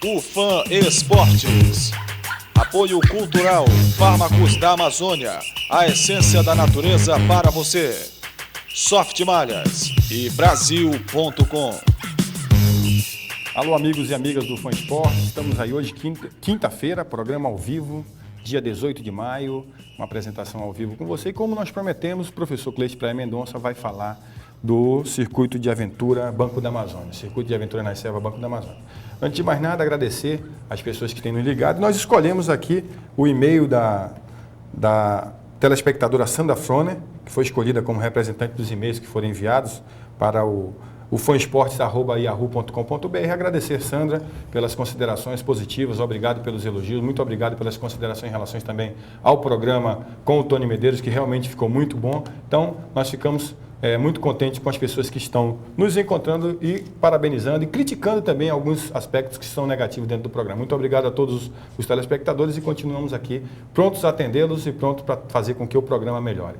UFAM Esportes. Apoio cultural, Fármacos da Amazônia, a essência da natureza para você. Soft Malhas e Brasil.com. Alô, amigos e amigas do UFAM Esportes, estamos aí hoje, quinta-feira, programa ao vivo, dia 18 de maio, uma apresentação ao vivo com você. E como nós prometemos, o professor Cleiton Praia Mendonça vai falar do Circuito de Aventura Banco da Amazônia, Circuito de Aventura na Selva Banco da Amazônia. Antes de mais nada, agradecer as pessoas que têm nos ligado. Nós escolhemos aqui o e-mail da telespectadora Sandra Froner, que foi escolhida como representante dos e-mails que foram enviados para o fanesportes@yahoo.com.br. Agradecer, Sandra, pelas considerações positivas, obrigado pelos elogios, muito obrigado pelas considerações em relação também ao programa com o Tony Medeiros, que realmente ficou muito bom. Então, nós ficamos muito contentes com as pessoas que estão nos encontrando e parabenizando e criticando também alguns aspectos que são negativos dentro do programa. Muito obrigado a todos os telespectadores e continuamos aqui prontos a atendê-los e prontos para fazer com que o programa melhore.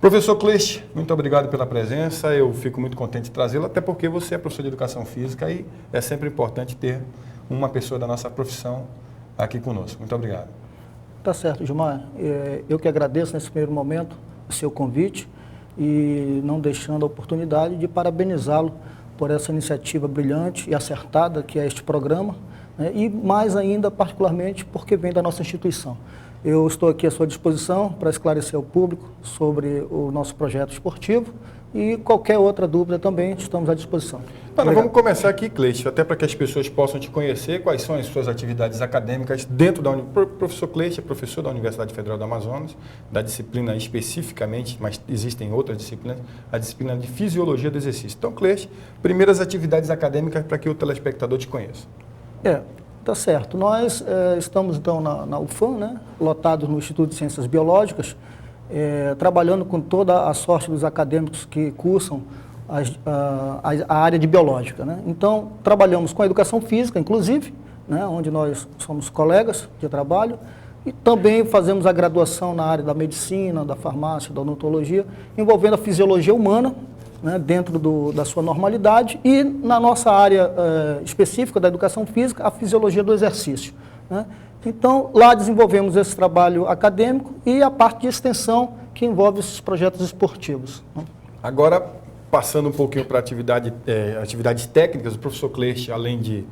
Professor Cleiton, muito obrigado pela presença, eu fico muito contente de trazê-lo, até porque você é professor de Educação Física e é sempre importante ter uma pessoa da nossa profissão aqui conosco. Muito obrigado. Tá certo, Gilmar. Eu que agradeço nesse primeiro momento o seu convite e não deixando a oportunidade de parabenizá-lo por essa iniciativa brilhante e acertada que é este programa, né? E mais ainda, particularmente, porque vem da nossa instituição. Eu estou aqui à sua disposição para esclarecer ao público sobre o nosso projeto esportivo e qualquer outra dúvida também estamos à disposição. Vamos começar aqui, Cleiton, até para que as pessoas possam te conhecer, quais são as suas atividades acadêmicas dentro da Universidade. O professor Cleiton é professor da Universidade Federal do Amazonas, da disciplina especificamente, mas existem outras disciplinas, a disciplina de Fisiologia do Exercício. Então, Cleiton, primeiras atividades acadêmicas para que o telespectador te conheça. Tá certo. Nós estamos, então, na UFAM, né, lotados no Instituto de Ciências Biológicas, trabalhando com toda a sorte dos acadêmicos que cursam a área de biológica, né? Então, trabalhamos com a educação física, inclusive, né, onde nós somos colegas de trabalho, e também fazemos a graduação na área da medicina, da farmácia, da odontologia, envolvendo a fisiologia humana, né, dentro da sua normalidade, e na nossa área específica da educação física, a fisiologia do exercício, né? Então, lá desenvolvemos esse trabalho acadêmico e a parte de extensão que envolve esses projetos esportivos, né? Agora, passando um pouquinho para atividades técnicas, o professor Cleiton, além de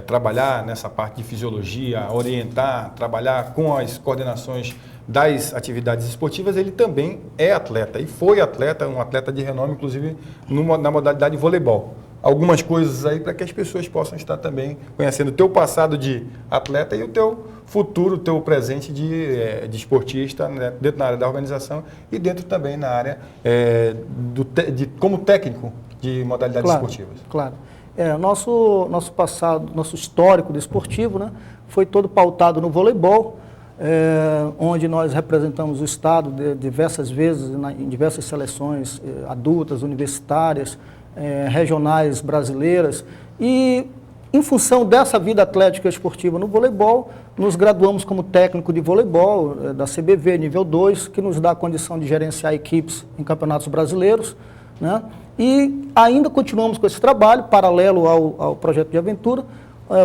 trabalhar nessa parte de fisiologia, orientar, trabalhar com as coordenações das atividades esportivas, ele também é atleta e foi atleta, um atleta de renome, inclusive na modalidade de voleibol. Algumas coisas aí para que as pessoas possam estar também conhecendo o teu passado de atleta e o teu futuro, o teu presente de esportista, né, dentro da área da organização e dentro também na área como técnico de modalidades esportivas. Claro. Nosso passado, nosso histórico desportivo, né, foi todo pautado no voleibol, onde nós representamos o Estado diversas vezes, em diversas seleções adultas, universitárias, regionais brasileiras, e em função dessa vida atlética esportiva no voleibol, nos graduamos como técnico de voleibol da CBV nível 2, que nos dá a condição de gerenciar equipes em campeonatos brasileiros, né? E ainda continuamos com esse trabalho paralelo ao projeto de aventura.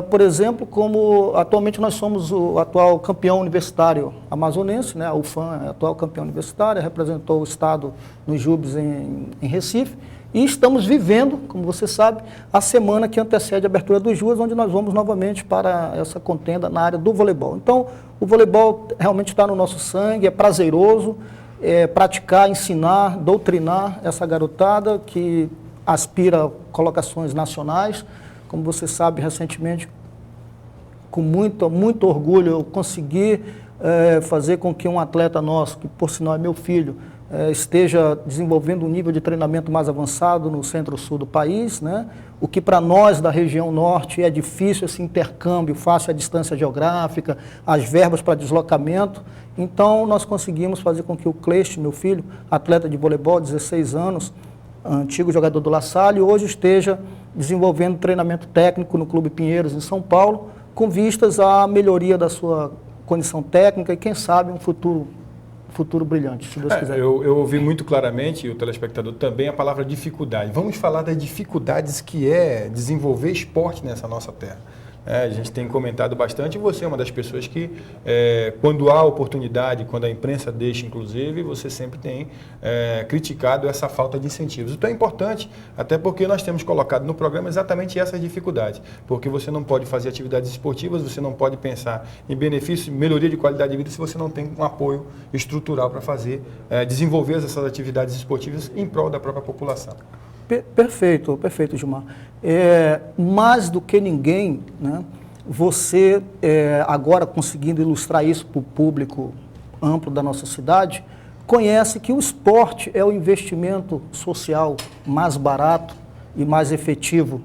Por exemplo, como atualmente nós somos o atual campeão universitário amazonense, né? A UFAM é a atual campeão universitária, representou o Estado nos JUBs em Recife, e estamos vivendo, como você sabe, a semana que antecede a abertura dos JUAs, onde nós vamos novamente para essa contenda na área do voleibol. Então, o voleibol realmente está no nosso sangue, é prazeroso praticar, ensinar, doutrinar essa garotada que aspira a colocações nacionais. Como você sabe, recentemente, com muito orgulho, eu consegui fazer com que um atleta nosso, que por sinal é meu filho, esteja desenvolvendo um nível de treinamento mais avançado no centro-sul do país, né? O que para nós da região norte é difícil esse intercâmbio, fácil a distância geográfica, as verbas para deslocamento. Então, nós conseguimos fazer com que o Cleiton, meu filho, atleta de voleibol, 16 anos, antigo jogador do La Salle, hoje esteja desenvolvendo treinamento técnico no Clube Pinheiros, em São Paulo, com vistas à melhoria da sua condição técnica e, quem sabe, um futuro brilhante, se Deus quiser. Eu ouvi muito claramente, e o telespectador também, a palavra dificuldade. Vamos falar das dificuldades que é desenvolver esporte nessa nossa terra. A gente tem comentado bastante, e você é uma das pessoas que, quando há oportunidade, quando a imprensa deixa, inclusive, você sempre tem criticado essa falta de incentivos. Então é importante, até porque nós temos colocado no programa exatamente essas dificuldades, porque você não pode fazer atividades esportivas, você não pode pensar em benefício, melhoria de qualidade de vida, se você não tem um apoio estrutural para fazer, desenvolver essas atividades esportivas em prol da própria população. Perfeito, perfeito, Gilmar. Mais do que ninguém, né, você, agora conseguindo ilustrar isso para o público amplo da nossa cidade, conhece que o esporte é o investimento social mais barato e mais efetivo,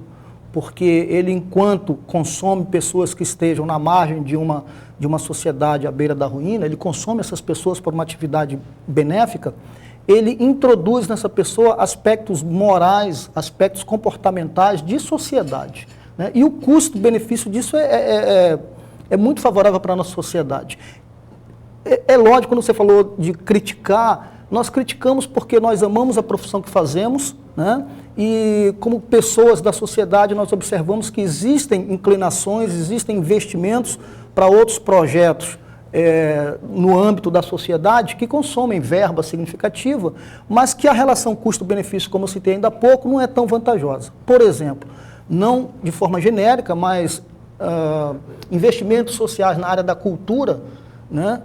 porque ele, enquanto consome pessoas que estejam na margem de uma sociedade à beira da ruína, ele consome essas pessoas por uma atividade benéfica, ele introduz nessa pessoa aspectos morais, aspectos comportamentais de sociedade, né? E o custo-benefício disso é muito favorável para a nossa sociedade. É lógico, quando você falou de criticar, nós criticamos porque nós amamos a profissão que fazemos, né? E como pessoas da sociedade nós observamos que existem inclinações, existem investimentos para outros projetos no âmbito da sociedade que consomem verba significativa, mas que a relação custo-benefício, como eu citei ainda há pouco, não é tão vantajosa. Por exemplo, não de forma genérica, mas investimentos sociais na área da cultura, né?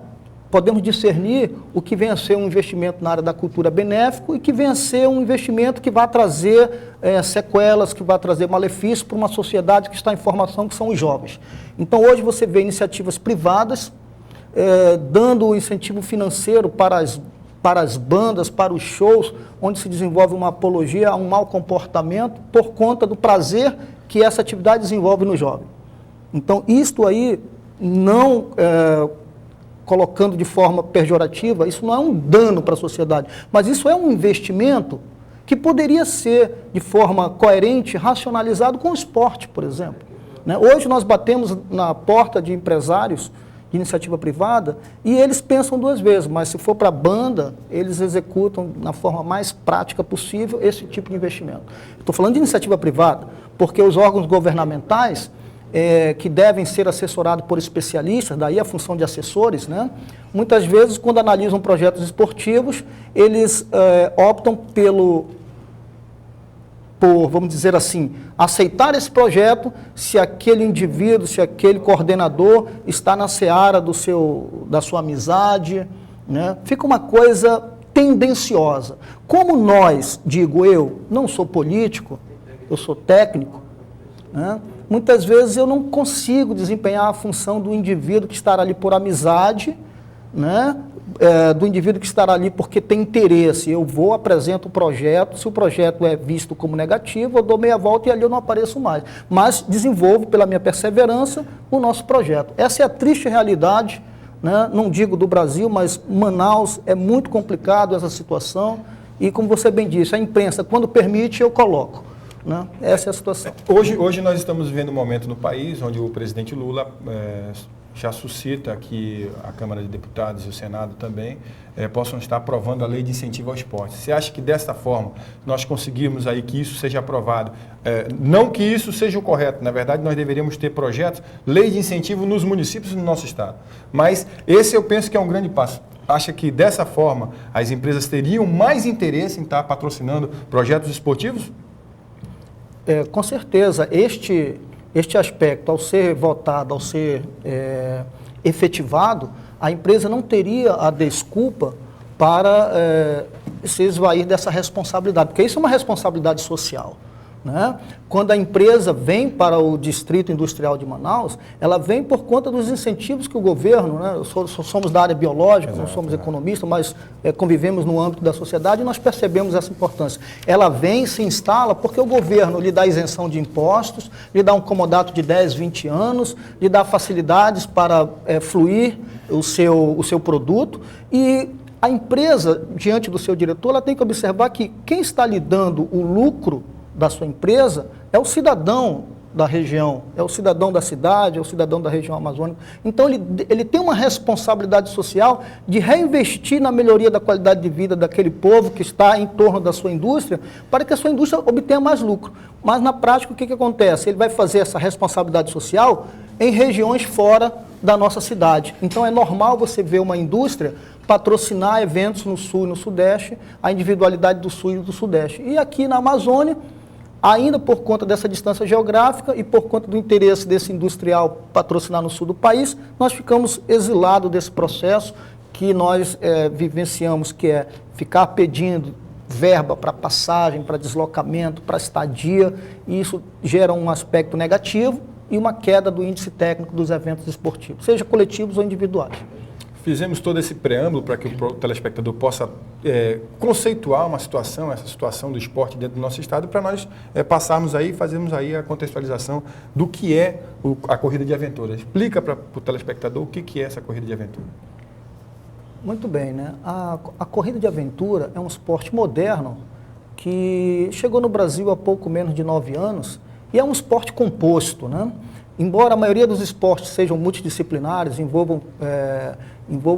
Podemos discernir o que vem a ser um investimento na área da cultura benéfico e que vem a ser um investimento que vai trazer sequelas, que vai trazer malefícios para uma sociedade que está em formação, que são os jovens. Então, hoje você vê iniciativas privadas dando incentivo financeiro para as bandas, para os shows, onde se desenvolve uma apologia a um mau comportamento por conta do prazer que essa atividade desenvolve no jovem. Então, isto aí, não colocando de forma pejorativa, isso não é um dano para a sociedade, mas isso é um investimento que poderia ser, de forma coerente, racionalizado com o esporte, por exemplo, né? Hoje nós batemos na porta de empresários de iniciativa privada, e eles pensam duas vezes, mas se for para a banda, eles executam na forma mais prática possível esse tipo de investimento. Estou falando de iniciativa privada, porque os órgãos governamentais, que devem ser assessorados por especialistas, daí a função de assessores, né? Muitas vezes, quando analisam projetos esportivos, eles optam por, vamos dizer assim, aceitar esse projeto se aquele indivíduo, se aquele coordenador está na seara da sua amizade, né? Fica uma coisa tendenciosa. Como nós, digo eu, não sou político, eu sou técnico, né? Muitas vezes eu não consigo desempenhar a função do indivíduo que estará ali por amizade, né? Do indivíduo que estará ali porque tem interesse. Eu vou, apresento o projeto, se o projeto é visto como negativo, eu dou meia volta e ali eu não apareço mais. Mas desenvolvo, pela minha perseverança, o nosso projeto. Essa é a triste realidade, né? Não digo do Brasil, mas Manaus é muito complicado essa situação e, como você bem disse, a imprensa, quando permite, eu coloco, né? Essa é a situação. Hoje nós estamos vivendo um momento no país onde o presidente Lula já suscita que a Câmara de Deputados e o Senado também possam estar aprovando a lei de incentivo ao esporte. Você acha que desta forma nós conseguirmos aí que isso seja aprovado? Não que isso seja o correto, na verdade nós deveríamos ter projetos, lei de incentivo nos municípios do nosso estado. Mas esse eu penso que é um grande passo. Acha que dessa forma as empresas teriam mais interesse em estar patrocinando projetos esportivos? Com certeza, este aspecto, ao ser votado, ao ser efetivado, a empresa não teria a desculpa para se esvair dessa responsabilidade, porque isso é uma responsabilidade social, né? Quando a empresa vem para o Distrito Industrial de Manaus, ela vem por conta dos incentivos que o governo, né? Somos da área biológica, não somos economistas, mas convivemos no âmbito da sociedade e nós percebemos essa importância. Ela vem, se instala, porque o governo lhe dá isenção de impostos, lhe dá um comodato de 10, 20 anos, lhe dá facilidades para fluir o seu produto e a empresa, diante do seu diretor, ela tem que observar que quem está lhe dando o lucro da sua empresa é o cidadão da região, é o cidadão da cidade, é o cidadão da região amazônica. Então, ele tem uma responsabilidade social de reinvestir na melhoria da qualidade de vida daquele povo que está em torno da sua indústria, para que a sua indústria obtenha mais lucro. Mas, na prática, o que acontece? Ele vai fazer essa responsabilidade social em regiões fora da nossa cidade. Então, é normal você ver uma indústria patrocinar eventos no Sul e no Sudeste, a individualidade do Sul e do Sudeste. E aqui na Amazônia, ainda por conta dessa distância geográfica e por conta do interesse desse industrial patrocinar no sul do país, nós ficamos exilados desse processo que nós vivenciamos, que é ficar pedindo verba para passagem, para deslocamento, para estadia, e isso gera um aspecto negativo e uma queda do índice técnico dos eventos esportivos, seja coletivos ou individuais. Fizemos todo esse preâmbulo para que o telespectador possa conceituar uma situação, essa situação do esporte dentro do nosso estado, para nós passarmos aí, fazermos aí a contextualização do que é a corrida de aventura. Explica para o telespectador o que é essa corrida de aventura. Muito bem, né? A corrida de aventura é um esporte moderno que chegou no Brasil há pouco menos de 9 anos e é um esporte composto, né? Embora a maioria dos esportes sejam multidisciplinares, envolvam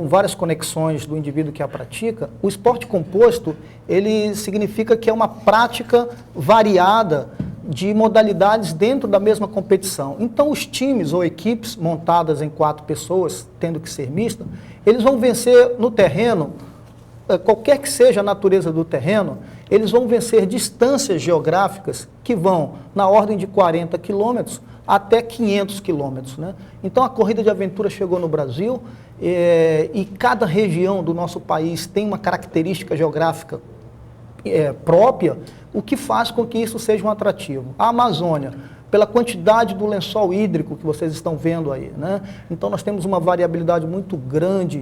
várias conexões do indivíduo que a pratica, o esporte composto, ele significa que é uma prática variada de modalidades dentro da mesma competição. Então, os times ou equipes montadas em 4 pessoas, tendo que ser mista, eles vão vencer no terreno, qualquer que seja a natureza do terreno, eles vão vencer distâncias geográficas que vão na ordem de 40 quilômetros até 500 quilômetros, né? Então, a corrida de aventura chegou no Brasil e cada região do nosso país tem uma característica geográfica própria, o que faz com que isso seja um atrativo. A Amazônia, pela quantidade do lençol hídrico que vocês estão vendo aí, né? Então, nós temos uma variabilidade muito grande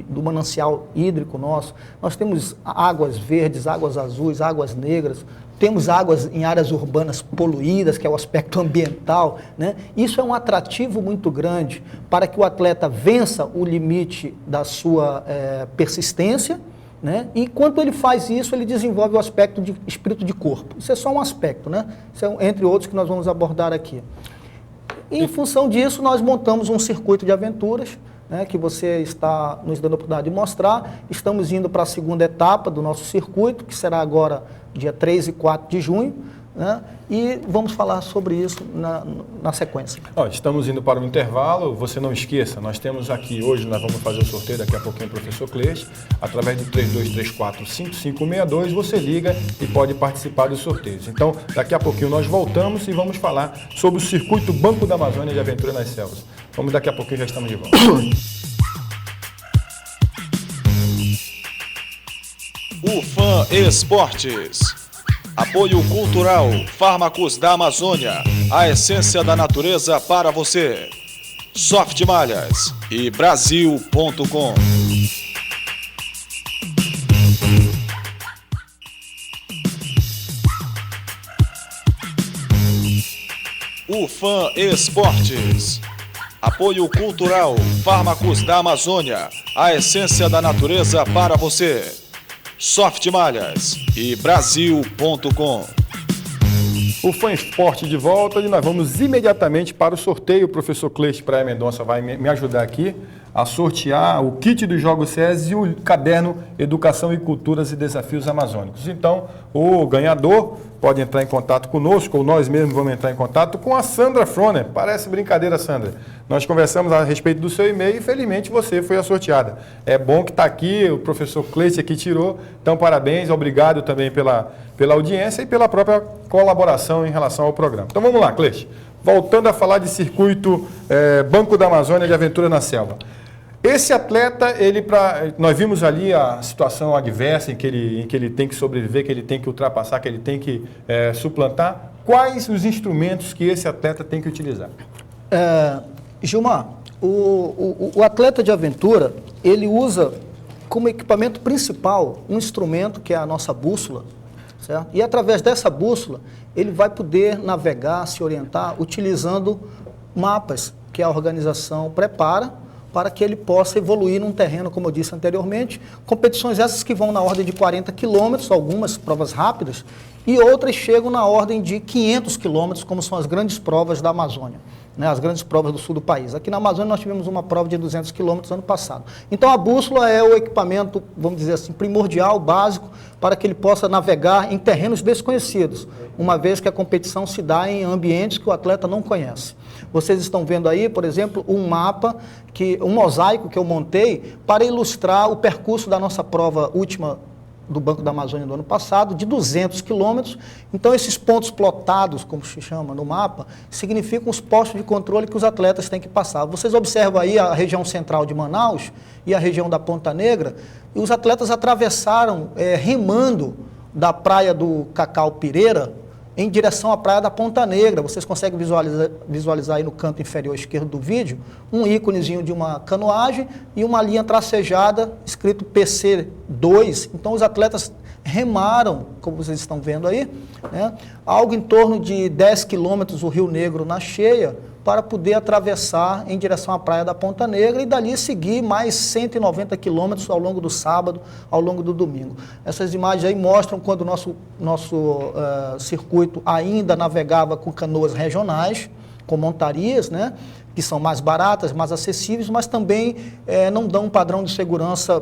do manancial hídrico nosso. Nós temos águas verdes, águas azuis, águas negras, temos águas em áreas urbanas poluídas, que é o aspecto ambiental, né? Isso é um atrativo muito grande para que o atleta vença o limite da sua persistência, né? E enquanto ele faz isso, ele desenvolve o aspecto de espírito de corpo. Isso é só um aspecto, né? Isso é entre outros que nós vamos abordar aqui. E, em função disso, nós montamos um circuito de aventuras, né, que você está nos dando a oportunidade de mostrar. Estamos indo para a segunda etapa do nosso circuito, que será agora dia 3 e 4 de junho, né, e vamos falar sobre isso na sequência. Estamos indo para o intervalo. Você não esqueça, nós temos aqui, hoje nós vamos fazer o sorteio, daqui a pouquinho o professor Cleiton, através do 3234-5562, você liga e pode participar dos sorteios. Então, daqui a pouquinho nós voltamos e vamos falar sobre o circuito Banco da Amazônia de Aventura nas Selvas. Vamos, daqui a pouquinho já estamos de volta. UFAM Esportes. Apoio Cultural, Fármacos da Amazônia, a essência da natureza para você. Soft Malhas e Brasil.com. UFAM Esportes. Apoio Cultural, Fármacos da Amazônia, a essência da natureza para você. Soft Malhas e Brasil.com. O Fã Esporte de volta e nós vamos imediatamente para o sorteio. O professor Cleiton Praia Mendonça vai me ajudar aqui a sortear o kit dos Jogos SESI e o caderno Educação e Culturas e Desafios Amazônicos. Então, o ganhador pode entrar em contato conosco, ou nós mesmos vamos entrar em contato com a Sandra Froner. Parece brincadeira, Sandra. Nós conversamos a respeito do seu e-mail e, felizmente, você foi a sorteada. É bom que está aqui, o professor Cleiton aqui tirou. Então, parabéns, obrigado também pela audiência e pela própria colaboração em relação ao programa. Então, vamos lá, Cleiton. Voltando a falar de circuito Banco da Amazônia de Aventura na Selva. Esse atleta, nós vimos ali a situação adversa em que ele tem que sobreviver, que ele tem que ultrapassar, que ele tem que suplantar. Quais os instrumentos que esse atleta tem que utilizar? Gilmar, o atleta de aventura, ele usa como equipamento principal um instrumento que é a nossa bússola, certo? E através dessa bússola, ele vai poder navegar, se orientar, utilizando mapas que a organização prepara, para que ele possa evoluir num terreno, como eu disse anteriormente, competições essas que vão na ordem de 40 quilômetros, algumas provas rápidas, e outras chegam na ordem de 500 quilômetros, como são as grandes provas da Amazônia, né, as grandes provas do sul do país. Aqui na Amazônia nós tivemos uma prova de 200 quilômetros ano passado. Então a bússola é o equipamento, vamos dizer assim, primordial, básico, para que ele possa navegar em terrenos desconhecidos, uma vez que a competição se dá em ambientes que o atleta não conhece. Vocês estão vendo aí, por exemplo, um mapa, um mosaico que eu montei para ilustrar o percurso da nossa prova última do Banco da Amazônia do ano passado, de 200 quilômetros. Então, esses pontos plotados, como se chama no mapa, significam os postos de controle que os atletas têm que passar. Vocês observam aí a região central de Manaus e a região da Ponta Negra, e os atletas atravessaram remando da praia do Cacau Pireira em direção à praia da Ponta Negra. Vocês conseguem visualizar aí no canto inferior esquerdo do vídeo um íconezinho de uma canoagem e uma linha tracejada escrito PC2. Então os atletas remaram, como vocês estão vendo aí, né, algo em torno de 10 quilômetros o Rio Negro na cheia, para poder atravessar em direção à praia da Ponta Negra e dali seguir mais 190 quilômetros ao longo do sábado, ao longo do domingo. Essas imagens aí mostram quando o nosso circuito ainda navegava com canoas regionais, com montarias, né, que são mais baratas, mais acessíveis, mas também não dão um padrão de segurança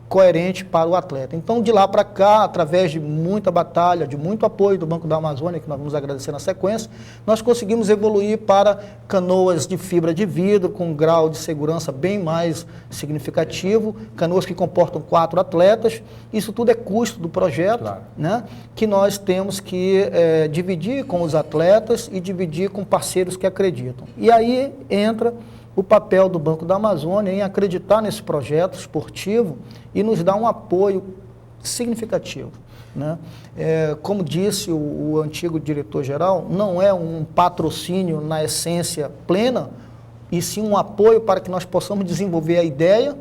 coerente para o atleta. Então, de lá para cá, através de muita batalha, de muito apoio do Banco da Amazônia, que nós vamos agradecer na sequência, nós conseguimos evoluir para canoas de fibra de vidro, com um grau de segurança bem mais significativo, canoas que comportam 4 atletas. Isso tudo é custo do projeto, claro, né, que nós temos que dividir com os atletas e dividir com parceiros que acreditam. E aí entra o papel do Banco da Amazônia em acreditar nesse projeto esportivo e nos dar um apoio significativo, né? Como disse o antigo diretor-geral, não é um patrocínio na essência plena, e sim um apoio para que nós possamos desenvolver a ideia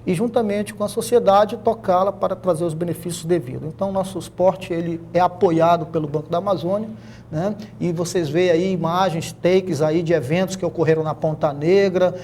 e, juntamente com a sociedade, tocá-la para trazer os benefícios devidos. Então, nosso esporte ele é apoiado pelo Banco da Amazônia, né? E vocês veem aí imagens, takes aí de eventos que ocorreram na Ponta Negra,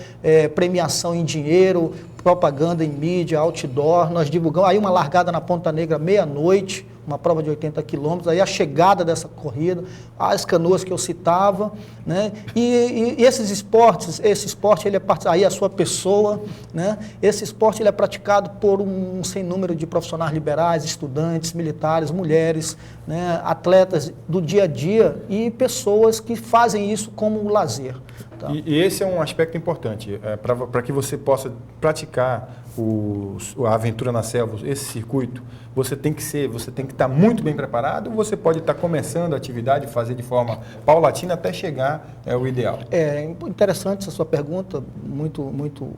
premiação em dinheiro, propaganda em mídia, outdoor. Nós divulgamos aí uma largada na Ponta Negra meia-noite, uma prova de 80 quilômetros, aí a chegada dessa corrida, as canoas que eu citava, né? E esses esportes, esse esporte, ele aí a sua pessoa, né? Esse esporte ele é praticado por um sem número de profissionais liberais, estudantes, militares, mulheres, né? Atletas do dia a dia e pessoas que fazem isso como lazer. Tá? E esse é um aspecto importante, para que você possa praticar a aventura na selva, esse circuito, você tem que estar muito bem preparado, ou você pode estar começando a atividade, fazer de forma paulatina até chegar ao ideal? É interessante essa sua pergunta, muito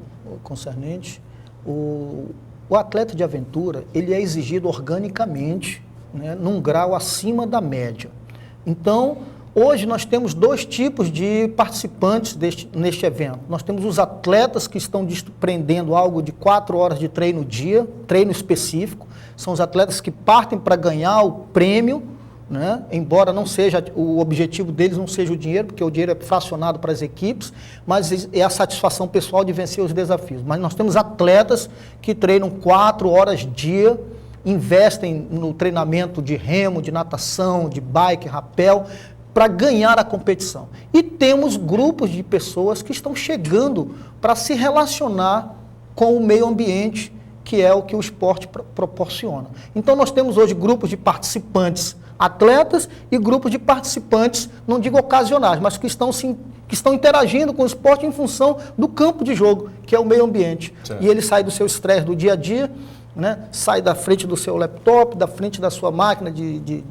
concernente. O atleta de aventura, ele é exigido organicamente, né, num grau acima da média. Então, hoje nós temos 2 tipos de participantes neste evento. Nós temos os atletas que estão desprendendo algo de 4 horas de treino dia, treino específico. São os atletas que partem para ganhar o prêmio, né? Embora não seja, o objetivo deles não seja o dinheiro, porque o dinheiro é fracionado para as equipes, mas é a satisfação pessoal de vencer os desafios. Mas nós temos atletas que treinam 4 horas dia, investem no treinamento de remo, de natação, de bike, rapel, para ganhar a competição. E temos grupos de pessoas que estão chegando para se relacionar com o meio ambiente, que é o que o esporte proporciona. Então nós temos hoje grupos de participantes atletas e grupos de participantes, não digo ocasionais, mas que estão interagindo com o esporte em função do campo de jogo, que é o meio ambiente. Certo. E ele sai do seu estresse do dia a dia, né? Sai da frente do seu laptop, da frente da sua máquina de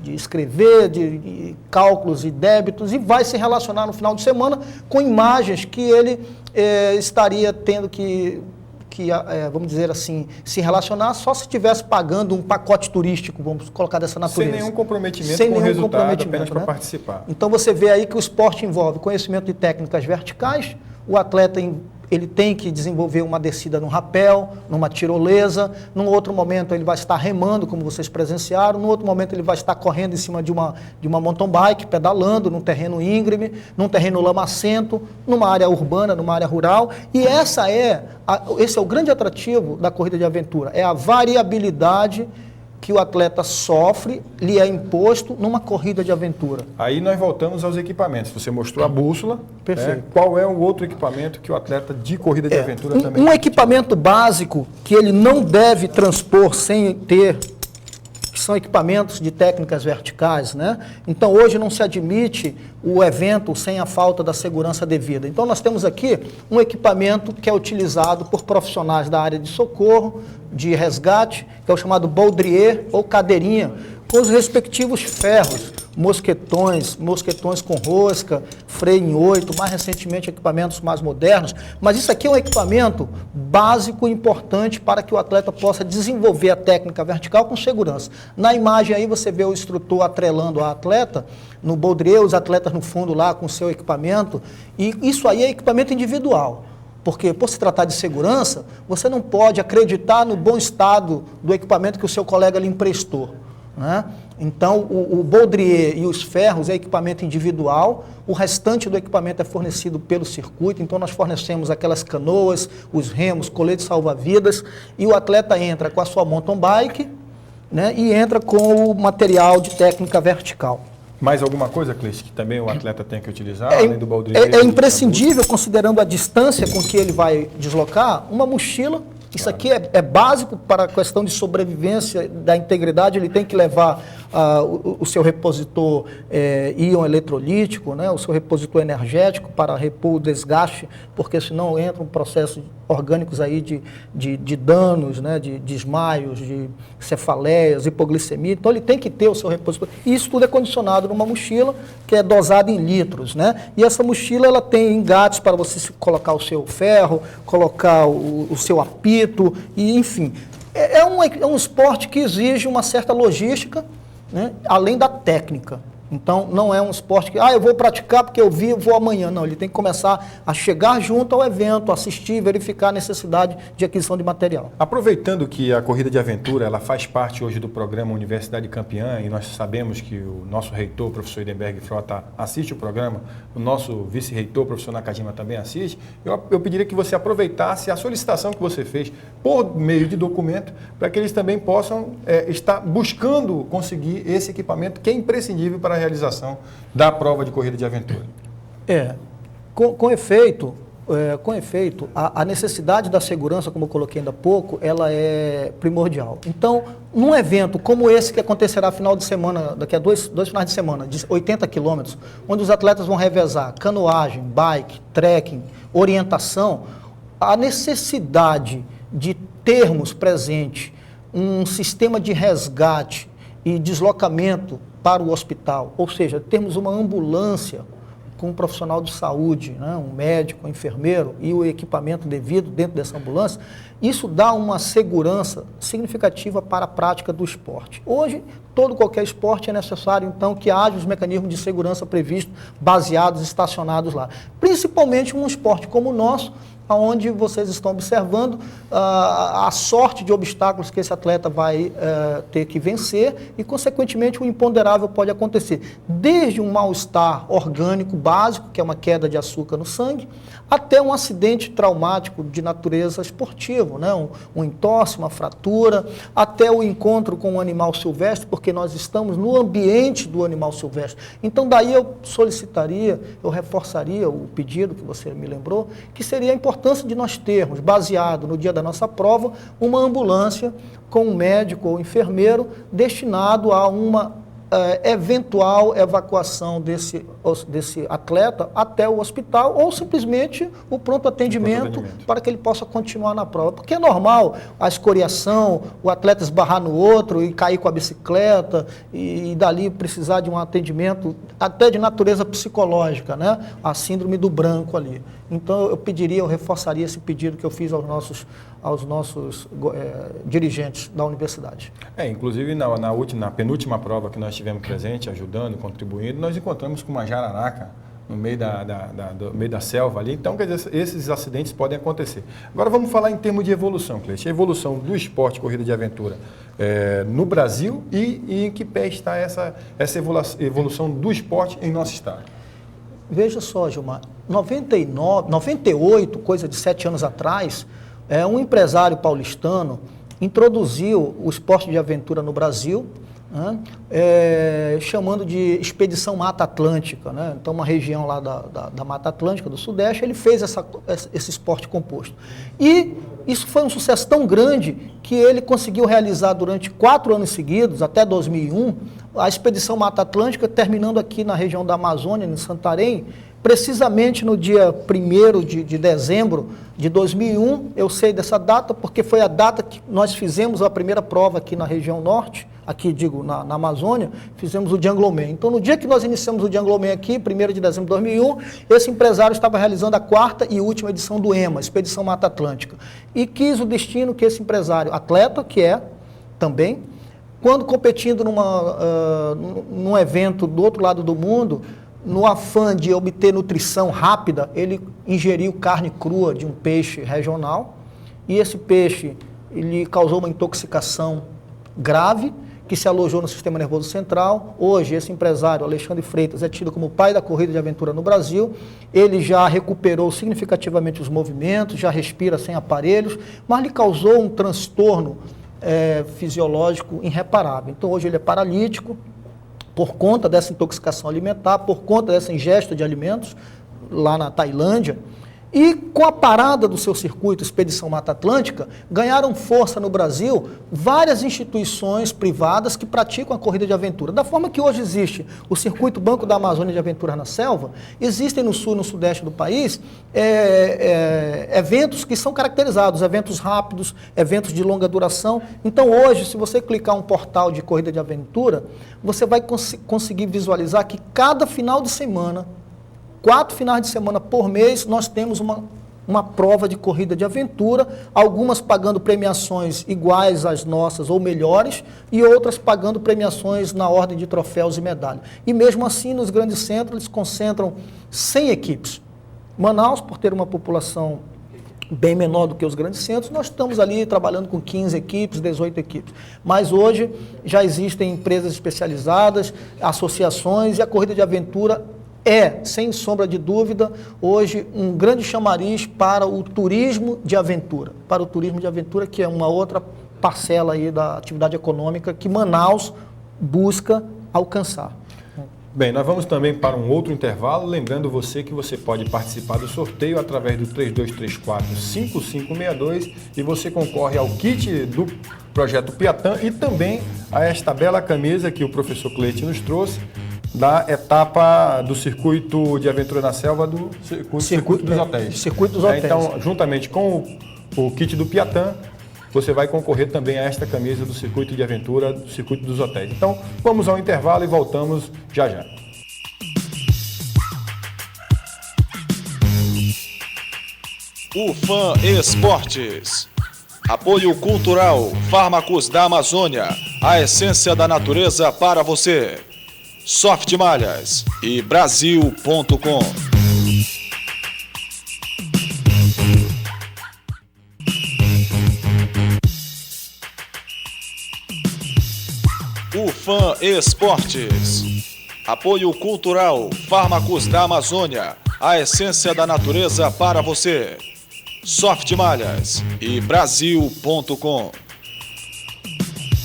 escrever, de cálculos e débitos, e vai se relacionar no final de semana com imagens que ele estaria tendo que vamos dizer assim, se relacionar só se estivesse pagando um pacote turístico, vamos colocar dessa natureza. Sem nenhum comprometimento com o resultado, apenas para participar. Então você vê aí que o esporte envolve conhecimento de técnicas verticais, o atleta ele tem que desenvolver uma descida no rapel, numa tirolesa, num outro momento ele vai estar remando, como vocês presenciaram, num outro momento ele vai estar correndo em cima de uma mountain bike, pedalando num terreno íngreme, num terreno lamacento, numa área urbana, numa área rural, e esse é o grande atrativo da corrida de aventura, é a variabilidade que o atleta sofre, lhe é imposto numa corrida de aventura. Aí nós voltamos aos equipamentos. Você mostrou a bússola. Perfeito. Qual é o outro equipamento que o atleta de corrida de aventura também Um equipamento básico que ele não deve transpor sem ter, que são equipamentos de técnicas verticais, né? Então hoje não se admite o evento sem a falta da segurança devida. Então nós temos aqui um equipamento que é utilizado por profissionais da área de socorro, de resgate, que é o chamado baudrier ou cadeirinha, com os respectivos ferros, mosquetões com rosca, freio em 8, mais recentemente equipamentos mais modernos, mas isso aqui é um equipamento básico e importante para que o atleta possa desenvolver a técnica vertical com segurança. Na imagem aí você vê o instrutor atrelando a atleta, no baudrier, os atletas no fundo lá com o seu equipamento, e isso aí é equipamento individual. Porque, por se tratar de segurança, você não pode acreditar no bom estado do equipamento que o seu colega lhe emprestou, né? Então, o baudrier e os ferros é equipamento individual, o restante do equipamento é fornecido pelo circuito, então nós fornecemos aquelas canoas, os remos, coletes salva-vidas, e o atleta entra com a sua mountain bike, né, e entra com o material de técnica vertical. Mais alguma coisa, Cleiton, que também o atleta tem que utilizar, além do baudrier? É imprescindível, considerando a distância com que ele vai deslocar, uma mochila. Isso aqui é básico para a questão de sobrevivência da integridade. Ele tem que levar o seu repositor íon eletrolítico, né, o seu repositor energético para repor o desgaste, porque senão entra um processo orgânicos aí de danos, né, de desmaios, de cefaleias, hipoglicemia. Então ele tem que ter o seu repositor. E isso tudo é condicionado numa mochila que é dosada em litros, né? E essa mochila ela tem engates para você colocar o seu ferro, colocar o seu apito, e enfim. É um esporte que exige uma certa logística, né, além da técnica. Então, não é um esporte que, eu vou praticar porque eu vi, eu vou amanhã. Não, ele tem que começar a chegar junto ao evento, assistir, verificar a necessidade de aquisição de material. Aproveitando que a corrida de aventura ela faz parte hoje do programa Universidade Campeã, e nós sabemos que o nosso reitor, o professor Idenberg Frota, assiste o programa, o nosso vice-reitor, o professor Nakajima, também assiste, eu pediria que você aproveitasse a solicitação que você fez por meio de documento, para que eles também possam estar buscando conseguir esse equipamento que é imprescindível para a realização da prova de corrida de aventura. Com efeito, a necessidade da segurança, como eu coloquei ainda há pouco, ela é primordial. Então, num evento como esse que acontecerá final de semana, daqui a dois finais de semana, de 80 quilômetros, onde os atletas vão revezar canoagem, bike, trekking, orientação, a necessidade de termos presente um sistema de resgate e deslocamento para o hospital, ou seja, termos uma ambulância com um profissional de saúde, né, um médico, um enfermeiro e o equipamento devido dentro dessa ambulância, isso dá uma segurança significativa para a prática do esporte. Hoje, qualquer esporte é necessário, então, que haja os mecanismos de segurança previstos, baseados, estacionados lá. Principalmente um esporte como o nosso, onde vocês estão observando a sorte de obstáculos que esse atleta vai ter que vencer e, consequentemente, o imponderável pode acontecer. Desde um mal-estar orgânico básico, que é uma queda de açúcar no sangue, até um acidente traumático de natureza esportiva, né? Um entorse, uma fratura, até o encontro com um animal silvestre, porque nós estamos no ambiente do animal silvestre. Então, daí eu reforçaria o pedido que você me lembrou, que seria a importância de nós termos, baseado no dia da nossa prova, uma ambulância com um médico ou enfermeiro destinado a uma eventual evacuação desse atleta até o hospital ou simplesmente o pronto atendimento para que ele possa continuar na prova. Porque é normal a escoriação, o atleta esbarrar no outro e cair com a bicicleta e dali precisar de um atendimento até de natureza psicológica, né? A síndrome do branco ali. Então eu reforçaria esse pedido que eu fiz aos nossos dirigentes da universidade. Inclusive na penúltima prova que nós tivemos presente, ajudando, contribuindo, nós encontramos com uma jararaca no meio do meio da selva ali. Então, quer dizer, esses acidentes podem acontecer. Agora vamos falar em termos de evolução, Cleiton. A evolução do esporte corrida de aventura no Brasil e em que pé está essa evolução do esporte em nosso estado? Veja só, Gilmar, 98, coisa de 7 anos atrás, um empresário paulistano introduziu o esporte de aventura no Brasil, né, chamando de Expedição Mata Atlântica, né? Então, uma região lá da Mata Atlântica, do Sudeste, ele fez esse esporte composto. E isso foi um sucesso tão grande que ele conseguiu realizar durante 4 anos seguidos, até 2001, a Expedição Mata Atlântica, terminando aqui na região da Amazônia, em Santarém, precisamente no dia 1º de dezembro de 2001, eu sei dessa data, porque foi a data que nós fizemos a primeira prova aqui na região norte, aqui digo, na Amazônia, fizemos o Jungleman. Então, no dia que nós iniciamos o Jungleman aqui, 1º de dezembro de 2001, esse empresário estava realizando a 4ª e última edição do EMA, Expedição Mata Atlântica. E quis o destino que esse empresário, atleta, que é também, quando competindo num evento do outro lado do mundo, no afã de obter nutrição rápida, ele ingeriu carne crua de um peixe regional, e esse peixe lhe causou uma intoxicação grave, que se alojou no sistema nervoso central. Hoje, esse empresário, Alexandre Freitas, é tido como o pai da corrida de aventura no Brasil. Ele já recuperou significativamente os movimentos, já respira sem aparelhos, mas lhe causou um transtorno fisiológico irreparável. Então, hoje ele é paralítico, por conta dessa intoxicação alimentar, por conta dessa ingesta de alimentos lá na Tailândia. E com a parada do seu circuito Expedição Mata Atlântica, ganharam força no Brasil várias instituições privadas que praticam a corrida de aventura. Da forma que hoje existe o Circuito Banco da Amazônia de Aventuras na Selva, existem no sul e no sudeste do país eventos que são caracterizados, eventos rápidos, eventos de longa duração. Então hoje, se você clicar um portal de corrida de aventura, você vai conseguir visualizar que cada final de semana, 4 finais de semana por mês, nós temos uma prova de corrida de aventura, algumas pagando premiações iguais às nossas ou melhores, e outras pagando premiações na ordem de troféus e medalhas. E mesmo assim, nos grandes centros, eles concentram 100 equipes. Manaus, por ter uma população bem menor do que os grandes centros, nós estamos ali trabalhando com 15 equipes, 18 equipes. Mas hoje já existem empresas especializadas, associações, e a corrida de aventura sem sombra de dúvida, hoje um grande chamariz para o turismo de aventura. Para o turismo de aventura, que é uma outra parcela aí da atividade econômica que Manaus busca alcançar. Bem, nós vamos também para um outro intervalo, lembrando você que você pode participar do sorteio através do 3234-5562 e você concorre ao kit do Projeto Piatã e também a esta bela camisa que o professor Cleiton nos trouxe, da etapa do circuito de aventura na selva do circuito dos hotéis. Circuito dos hotéis. Então, juntamente com o kit do Piatã, você vai concorrer também a esta camisa do circuito de aventura do circuito dos hotéis. Então, vamos ao intervalo e voltamos já já. UFAM Esportes. Apoio Cultural, Fármacos da Amazônia, a essência da natureza para você. Soft Malhas e Brasil.com. UFAM Esportes. Apoio Cultural, Fármacos da Amazônia, a essência da natureza para você. Soft Malhas e Brasil.com.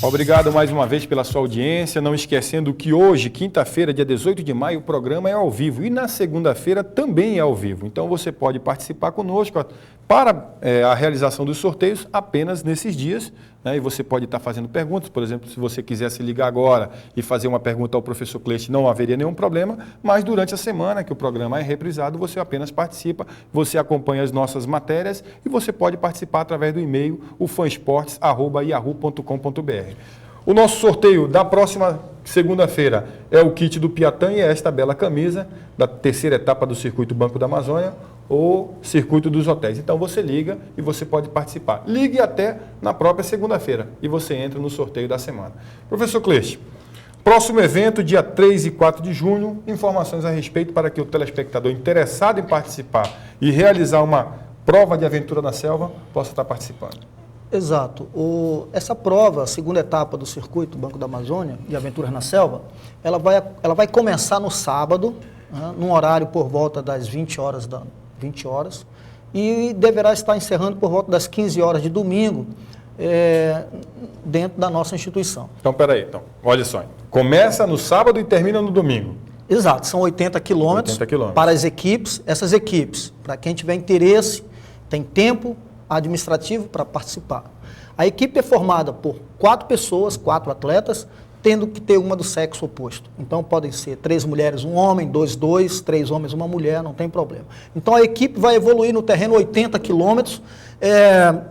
Obrigado mais uma vez pela sua audiência, não esquecendo que hoje, quinta-feira, dia 18 de maio, o programa é ao vivo e na segunda-feira também é ao vivo. Então você pode participar conosco para a realização dos sorteios apenas nesses dias, né? E você pode estar fazendo perguntas, por exemplo, se você quisesse ligar agora e fazer uma pergunta ao professor Cleiton, não haveria nenhum problema, mas durante a semana que o programa é reprisado, você apenas participa, você acompanha as nossas matérias e você pode participar através do e-mail ufanesportes@yahoo.com.br. O nosso sorteio da próxima segunda-feira é o kit do Piatã e é esta bela camisa da terceira etapa do Circuito Banco da Amazônia, ou Circuito dos Hotéis. Então você liga e você pode participar. Ligue até na própria segunda-feira e você entra no sorteio da semana. Professor Cleiton, Próximo evento, dia 3 e 4 de junho, informações a respeito para que o telespectador interessado em participar e realizar uma prova de aventura na selva possa estar participando. Exato. Essa prova, a segunda etapa do circuito Banco da Amazônia, de Aventuras na Selva, ela vai começar no sábado, né, num horário por volta das 20 horas, e deverá estar encerrando por volta das 15 horas de domingo, dentro da nossa instituição. Então, peraí, olha só, começa no sábado e termina no domingo. Exato, são 80 quilômetros para as equipes. Essas equipes, para quem tiver interesse, tem tempo administrativo para participar. A equipe é formada por 4 pessoas, 4 atletas, tendo que ter uma do sexo oposto. Então podem ser 3 mulheres, 1 homem, 2, 3 homens, 1 mulher, não tem problema. Então a equipe vai evoluir no terreno 80 quilômetros,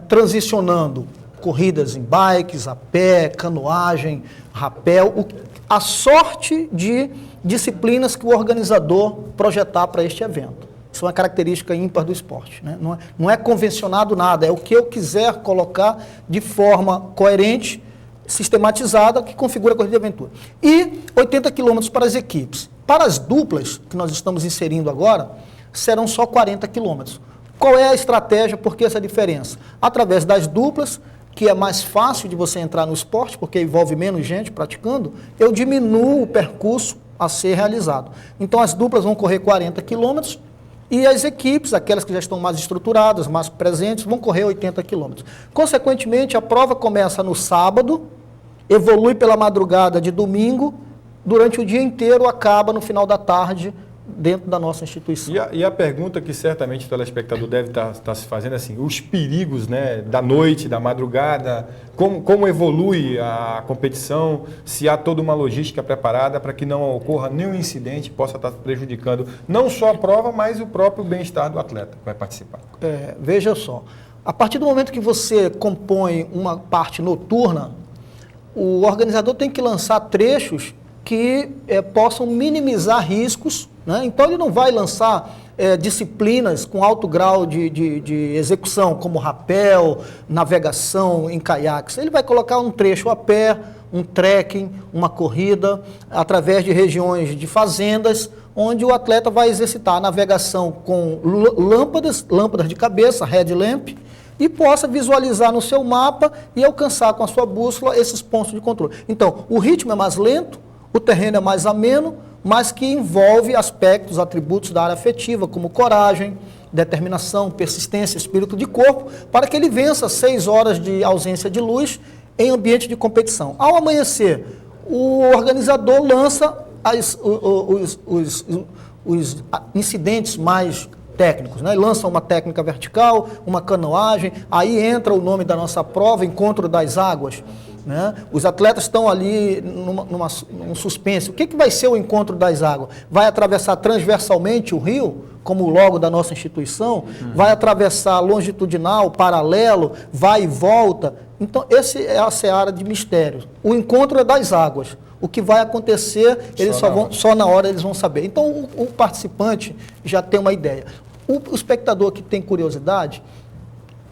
transicionando corridas em bikes, a pé, canoagem, rapel, a sorte de disciplinas que o organizador projetar para este evento. Isso é uma característica ímpar do esporte, né? Não é convencionado nada, é o que eu quiser colocar de forma coerente, sistematizada, que configura a corrida de aventura. E 80 quilômetros para as equipes. Para as duplas, que nós estamos inserindo agora, serão só 40 quilômetros. Qual é a estratégia? Por que essa diferença? Através das duplas, que é mais fácil de você entrar no esporte, porque envolve menos gente praticando, eu diminuo o percurso a ser realizado. Então as duplas vão correr 40 quilômetros, e as equipes, aquelas que já estão mais estruturadas, mais presentes, vão correr 80 quilômetros. Consequentemente, a prova começa no sábado, evolui pela madrugada de domingo, durante o dia inteiro, acaba no final da tarde, dentro da nossa instituição. E a pergunta que certamente o telespectador deve estar se fazendo é assim, os perigos, né, da noite, da madrugada, como evolui a competição, se há toda uma logística preparada para que não ocorra nenhum incidente que possa estar prejudicando não só a prova, mas o próprio bem-estar do atleta que vai participar. Veja só, a partir do momento que você compõe uma parte noturna, o organizador tem que lançar trechos que possam minimizar riscos, né? Então ele não vai lançar disciplinas com alto grau de execução, como rapel, navegação em caiaques. Ele vai colocar um trecho a pé, um trekking, uma corrida, através de regiões de fazendas, onde o atleta vai exercitar a navegação com lâmpadas de cabeça, headlamp, e possa visualizar no seu mapa e alcançar com a sua bússola esses pontos de controle. Então, o ritmo é mais lento, o terreno é mais ameno, mas que envolve aspectos, atributos da área afetiva, como coragem, determinação, persistência, espírito de corpo, para que ele vença 6 horas de ausência de luz em ambiente de competição. Ao amanhecer, o organizador lança os incidentes mais técnicos, né? Ele lança uma técnica vertical, uma canoagem, aí entra o nome da nossa prova, Encontro das Águas, né? Os atletas estão ali num suspense. O que vai ser o Encontro das Águas? Vai atravessar transversalmente o rio, como o logo da nossa instituição? Vai atravessar longitudinal, paralelo, vai e volta? Então, essa é a seara de mistérios. O Encontro é das Águas. O que vai acontecer, só na hora eles vão saber. Então, o participante já tem uma ideia. O espectador que tem curiosidade,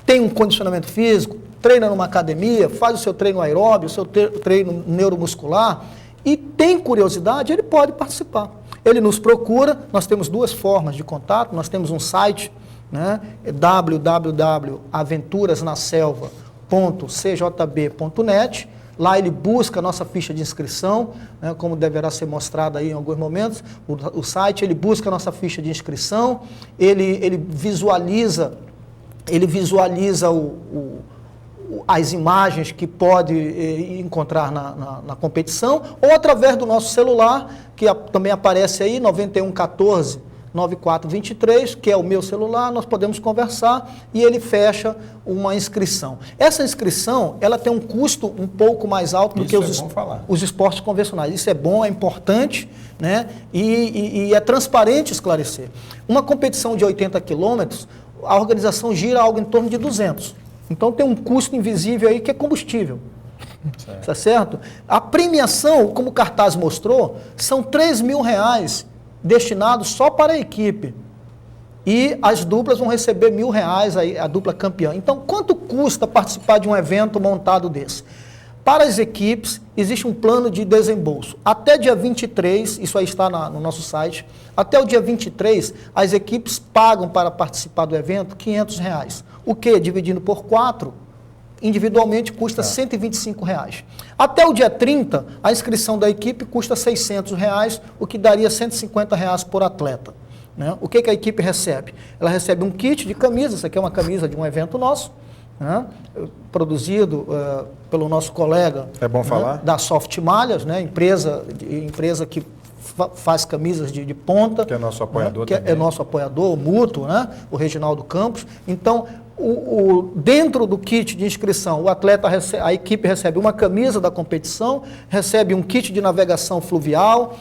tem um condicionamento físico, treina numa academia, faz o seu treino aeróbio, o seu treino neuromuscular, e tem curiosidade, ele pode participar. Ele nos procura, nós temos 2 formas de contato, nós temos um site, né, www.aventurasnaselva.cjb.net. Lá ele busca a nossa ficha de inscrição, né, como deverá ser mostrado aí em alguns momentos, o site, ele busca a nossa ficha de inscrição, ele visualiza as imagens que pode encontrar na competição, ou através do nosso celular, que também aparece aí, 9114-9423, que é o meu celular, nós podemos conversar e ele fecha uma inscrição. Essa inscrição, ela tem um custo um pouco mais alto do que os esportes convencionais. Isso é bom, é importante, né? E é transparente esclarecer. Uma competição de 80 quilômetros, a organização gira algo em torno de 200. Então tem um custo invisível aí que é combustível. Certo. Tá certo? A premiação, como o cartaz mostrou, são R$3.000 destinados só para a equipe. E as duplas vão receber R$1.000, a dupla campeã. Então, quanto custa participar de um evento montado desse? para as equipes, existe um plano de desembolso. Até dia 23, isso aí está no nosso site, até o dia 23, as equipes pagam para participar do evento R$500. O que, dividindo por 4, individualmente custa R$125. Até o dia 30, a inscrição da equipe custa R$600, o que daria R$150 por atleta. Né? O que a equipe recebe? Ela recebe um kit de camisa, essa aqui é uma camisa de um evento nosso, né? Produzido pelo nosso colega, é bom falar, da Soft Malhas, né? empresa que faz camisas de ponta. Que é nosso apoiador, né? Que é nosso apoiador, o mútuo, né? O Reginaldo Campos. Então, dentro do kit de inscrição, a equipe recebe uma camisa da competição, recebe um kit de navegação fluvial,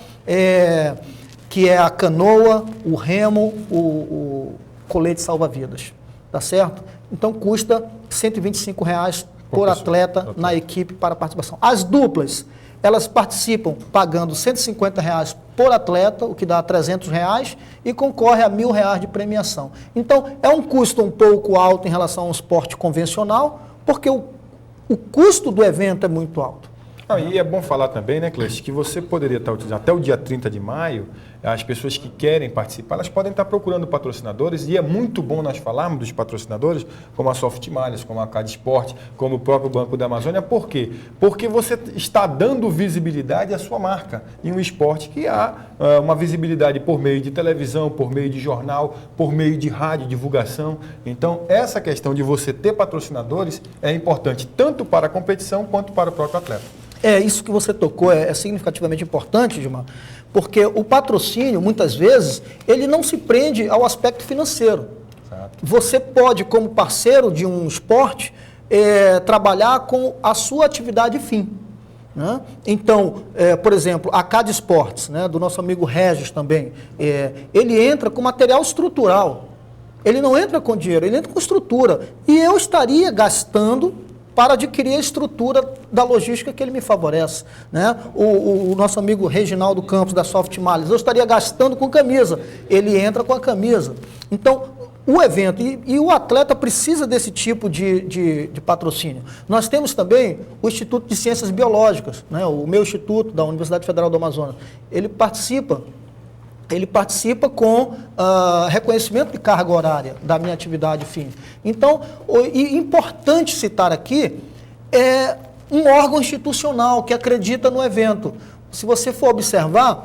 que é a canoa, o remo, o colete salva-vidas. Tá certo? Então custa R$125 por atleta na equipe para participação. As duplas, elas participam pagando R$150 por atleta, o que dá R$300, e concorre a R$1.000 de premiação. Então é um custo um pouco alto em relação ao esporte convencional, porque o custo do evento é muito alto. E é bom falar também, né, Cleiton, que você poderia estar utilizando até o dia 30 de maio, as pessoas que querem participar, elas podem estar procurando patrocinadores, e é muito bom nós falarmos dos patrocinadores, como a Soft Malhas, como a CAD Sport, como o próprio Banco da Amazônia. Por quê? Porque você está dando visibilidade à sua marca em um esporte que há uma visibilidade por meio de televisão, por meio de jornal, por meio de rádio, divulgação. Então, essa questão de você ter patrocinadores é importante tanto para a competição quanto para o próprio atleta. Isso que você tocou é significativamente importante, Gilmar, porque o patrocínio, muitas vezes, ele não se prende ao aspecto financeiro. Exato. Você pode, como parceiro de um esporte, trabalhar com a sua atividade fim. Né? Então, por exemplo, a CAD Sports, né, do nosso amigo Regis também, ele entra com material estrutural. Ele não entra com dinheiro, ele entra com estrutura. E eu estaria gastando para adquirir a estrutura da logística que ele me favorece. Né? O nosso amigo Reginaldo Campos, da Soft Malhas, eu estaria gastando com camisa, ele entra com a camisa. Então, o evento e o atleta precisa desse tipo de patrocínio. Nós temos também o Instituto de Ciências Biológicas, né? O meu instituto da Universidade Federal do Amazonas, ele participa com reconhecimento de carga horária da minha atividade fim. Então, importante citar aqui é um órgão institucional que acredita no evento. Se você for observar,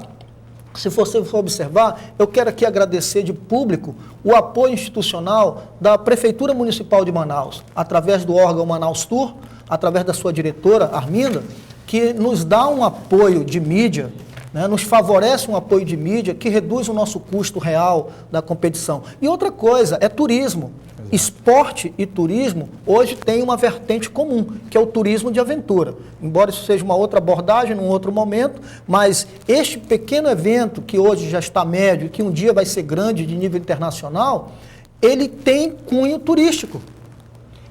eu quero aqui agradecer de público o apoio institucional da Prefeitura Municipal de Manaus, através do órgão Manaus Tour, através da sua diretora, Arminda, que nos dá um apoio de mídia, né, nos favorece um apoio de mídia que reduz o nosso custo real da competição. E outra coisa, é turismo. Exato. Esporte e turismo hoje tem uma vertente comum, que é o turismo de aventura. Embora isso seja uma outra abordagem, num outro momento, mas este pequeno evento, que hoje já está médio e que um dia vai ser grande de nível internacional, ele tem cunho turístico.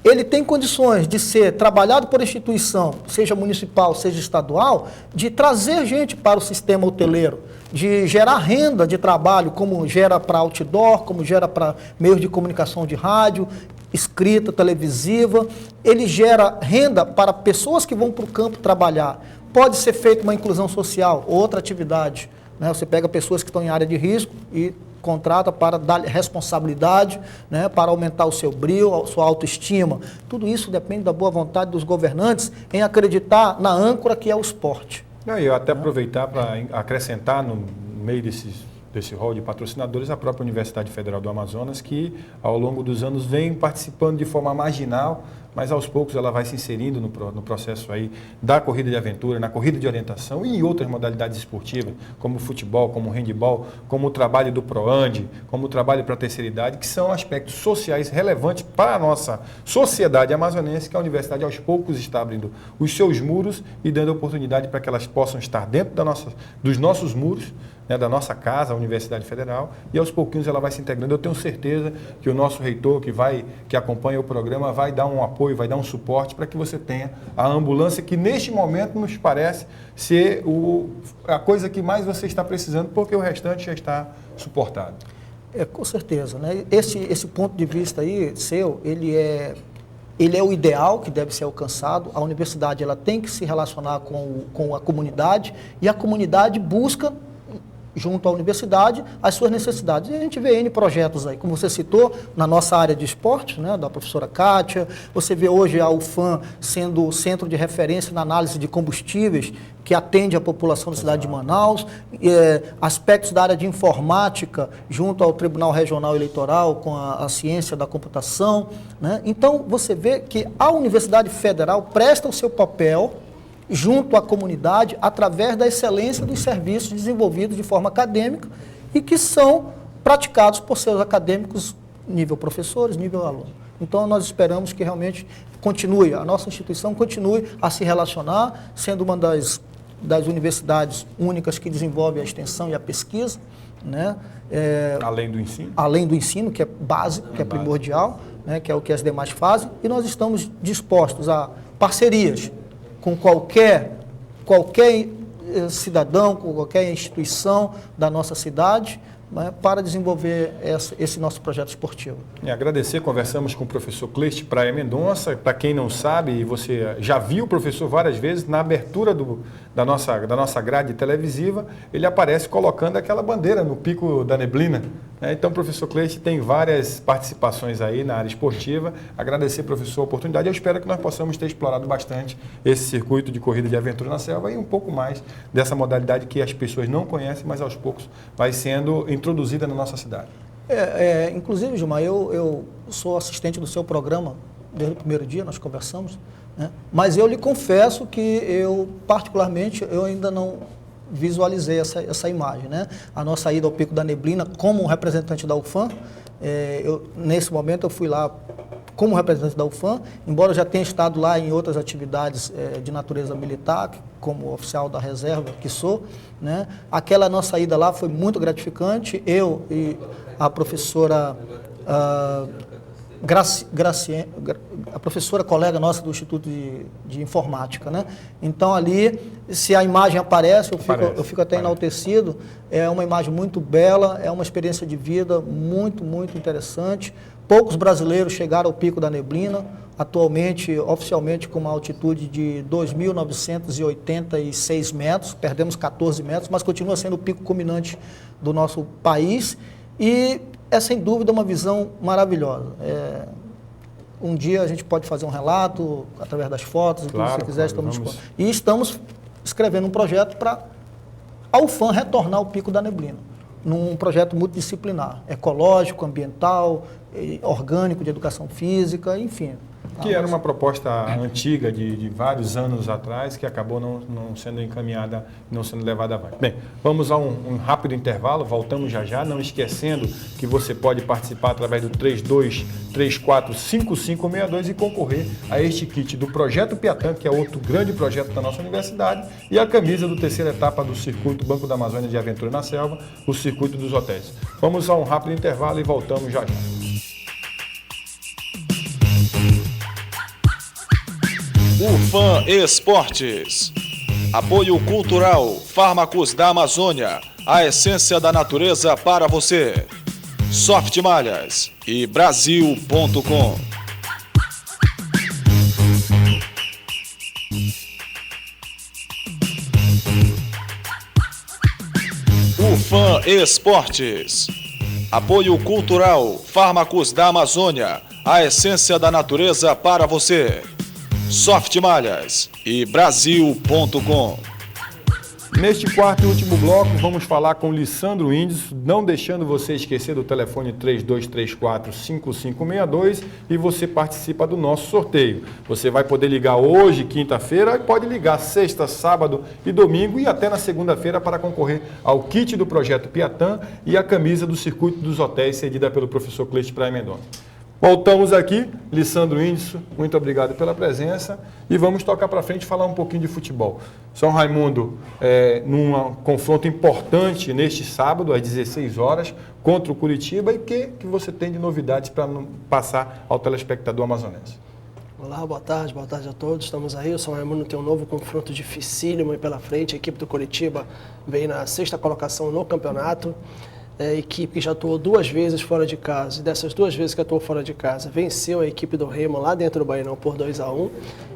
Ele tem condições de ser trabalhado por instituição, seja municipal, seja estadual, de trazer gente para o sistema hoteleiro, de gerar renda de trabalho, como gera para outdoor, como gera para meios de comunicação de rádio, escrita, televisiva. Ele gera renda para pessoas que vão para o campo trabalhar. Pode ser feita uma inclusão social, outra atividade. Né? Você pega pessoas que estão em área de risco e contrata para dar responsabilidade, né, para aumentar o seu brio, a sua autoestima. Tudo isso depende da boa vontade dos governantes em acreditar na âncora que é o esporte. Eu até aproveitar para acrescentar no meio desse rol de patrocinadores a própria Universidade Federal do Amazonas, que ao longo dos anos vem participando de forma marginal, mas aos poucos ela vai se inserindo no processo aí da corrida de aventura, na corrida de orientação e em outras modalidades esportivas, como o futebol, como o handebol, como o trabalho do PROAND, como o trabalho para a terceira idade, que são aspectos sociais relevantes para a nossa sociedade amazonense, que a universidade aos poucos está abrindo os seus muros e dando oportunidade para que elas possam estar dentro dos nossos muros, né, da nossa casa, a Universidade Federal, e aos pouquinhos ela vai se integrando. Eu tenho certeza que o nosso reitor, que acompanha o programa, vai dar um apoio, vai dar um suporte para que você tenha a ambulância que neste momento nos parece ser a coisa que mais você está precisando, porque o restante já está suportado. Com certeza. Né? Esse ponto de vista aí seu, ele ele é o ideal que deve ser alcançado. A universidade ela tem que se relacionar com a comunidade e a comunidade busca, junto à universidade, as suas necessidades. E a gente vê N projetos aí, como você citou, na nossa área de esporte, né, da professora Kátia, você vê hoje a UFAM sendo o centro de referência na análise de combustíveis, que atende a população da cidade de Manaus, aspectos da área de informática, junto ao Tribunal Regional Eleitoral, com a ciência da computação, né? Então, você vê que a Universidade Federal presta o seu papel junto à comunidade, através da excelência dos serviços desenvolvidos de forma acadêmica e que são praticados por seus acadêmicos, nível professores, nível aluno. Então, nós esperamos que realmente continue, a nossa instituição continue a se relacionar, sendo uma das universidades únicas que desenvolve a extensão e a pesquisa, né? Além do ensino? Além do ensino, que é básico, que é primordial, né? Que é o que as demais fazem, e nós estamos dispostos a parcerias com qualquer cidadão, com qualquer instituição da nossa cidade, né, para desenvolver esse nosso projeto esportivo. E agradecer, conversamos com o professor Cleiste Praia Mendonça. Para quem não sabe, e você já viu o professor várias vezes, na abertura da nossa grade televisiva, ele aparece colocando aquela bandeira no pico da neblina. Então, o professor Cleiste tem várias participações aí na área esportiva. Agradecer, professor, a oportunidade. Eu espero que nós possamos ter explorado bastante esse circuito de corrida de aventura na selva e um pouco mais dessa modalidade que as pessoas não conhecem, mas aos poucos vai sendo introduzida na nossa cidade. Inclusive, Gilmar, eu sou assistente do seu programa desde o primeiro dia, nós conversamos, né? Mas eu lhe confesso que eu, particularmente, eu ainda não visualizei essa imagem, né? A nossa ida ao Pico da Neblina como representante da UFAM, nesse momento eu fui lá como representante da UFAM, embora eu já tenha estado lá em outras atividades de natureza militar, como oficial da reserva que sou, né? Aquela nossa ida lá foi muito gratificante, eu e a professora a professora colega nossa do Instituto de Informática, né? Então ali, se a imagem aparece, eu fico até enaltecido. É uma imagem muito bela, é uma experiência de vida muito, muito interessante. Poucos brasileiros chegaram ao Pico da Neblina, atualmente, oficialmente, com uma altitude de 2.986 metros, perdemos 14 metros, mas continua sendo o pico culminante do nosso país. E é, sem dúvida, uma visão maravilhosa. Um dia a gente pode fazer um relato, através das fotos, claro, se você quiser, claro, E estamos escrevendo um projeto para a UFAM retornar ao Pico da Neblina, num projeto multidisciplinar, ecológico, ambiental, orgânico, de educação física, enfim. Que era uma proposta antiga de vários anos atrás, que acabou não sendo encaminhada, não sendo levada avante. Bem, vamos a um rápido intervalo, voltamos já, não esquecendo que você pode participar através do 32345562 e concorrer a este kit do Projeto Piatã, que é outro grande projeto da nossa universidade, e a camisa do terceira etapa do Circuito Banco da Amazônia de Aventura na Selva, o Circuito dos Hotéis. Vamos a um rápido intervalo e voltamos já. UFAM Esportes. Apoio Cultural, Fármacos da Amazônia, a essência da natureza para você. Soft Malhas e Brasil.com. UFAM Esportes. Apoio Cultural, Fármacos da Amazônia, a essência da natureza para você. Soft Malhas e Brasil.com. Neste quarto e último bloco, vamos falar com Lissandro Índios, não deixando você esquecer do telefone 32345562 e você participa do nosso sorteio. Você vai poder ligar hoje, quinta-feira, e pode ligar sexta, sábado e domingo e até na segunda-feira para concorrer ao kit do Projeto Piatã e a camisa do Circuito dos Hotéis, cedida pelo professor Cleiste Praia Mendonça. Voltamos aqui, Lissandro Índice, muito obrigado pela presença e vamos tocar para frente e falar um pouquinho de futebol. São Raimundo, num confronto importante neste sábado, às 16 horas, contra o Curitiba, e que você tem de novidades para passar ao telespectador amazonense? Olá, boa tarde a todos, estamos aí, o São Raimundo tem um novo confronto dificílimo aí pela frente, a equipe do Curitiba vem na 6ª colocação no campeonato. equipe que já atuou 2 vezes fora de casa, e dessas 2 vezes que atuou fora de casa, venceu a equipe do Remo lá dentro do Bainão por 2-1